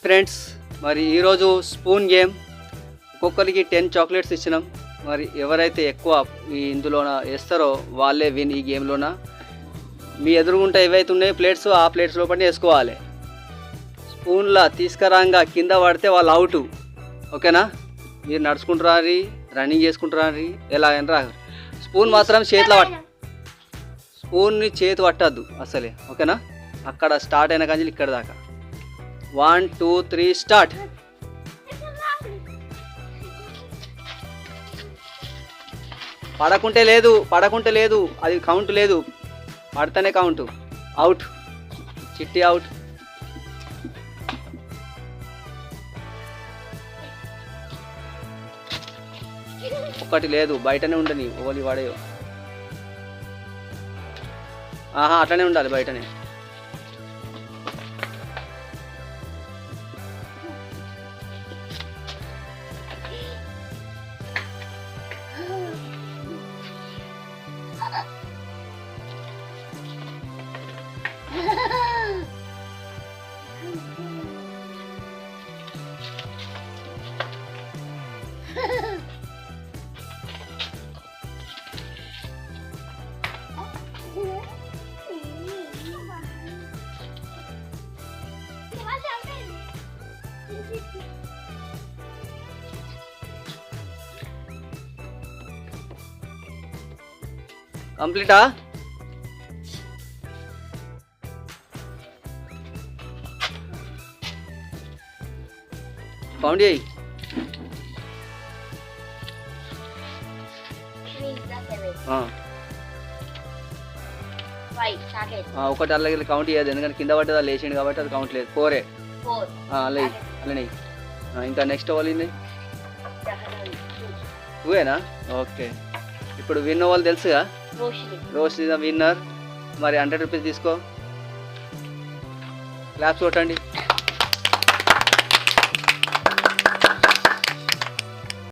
Friends, మరి ఈరోజు spoon game, ఒక్కొక్కరికి 10 చాక్లెట్స్ ఇచ్చినాం. మరి ఎవరైతే ఎక్కువ ఇందులోన వేస్తారో వాళ్ళే విన్ ఈ గేమ్లోన. మీ ఎదురుగుంటే ఏవైతే ఉన్నాయో ప్లేట్స్, ఆ ప్లేట్స్ లోపల వేసుకోవాలి. స్పూన్లా తీసుకురాగా కింద పడితే వాళ్ళు అవుట్. ఓకేనా? మీరు నడుచుకుంటారు, రన్నింగ్ చేసుకుంటారు, ఎలా అయినా రా. స్పూన్ మాత్రం స్పూన్ని చేతి పట్టద్దు అసలే. ఓకేనా? అక్కడ స్టార్ట్ అయిన కానీ ఇక్కడ దాకా 1 2 3 స్టార్ట్. పడకుంటే లేదు, అది కౌంట్ లేదు. పడితేనే కౌంట్. అవుట్. చిట్టి అవుట్. ఒకటి లేదు, బయటనే ఉండని. ఓలి వాడేయో. అట్లనే ఉండాలి, బయటనే. కంప్లీటా? కౌంట్ చేయి. ఒకటి అలాగే కౌంట్ చేయదు, ఎందుకంటే కింద పడ్డది అది లేచిండు కాబట్టి అది కౌంట్ లేదు. 4 అలానే. ఇంకా నెక్స్ట్ వాళ్ళు 2ఏనా? ఓకే. ఇప్పుడు విన్ వాళ్ళు తెలుసుగా, రోష్ విన్నర్. మరి 100 రూపీస్ తీసుకో. క్లాప్స్ కొట్టండి.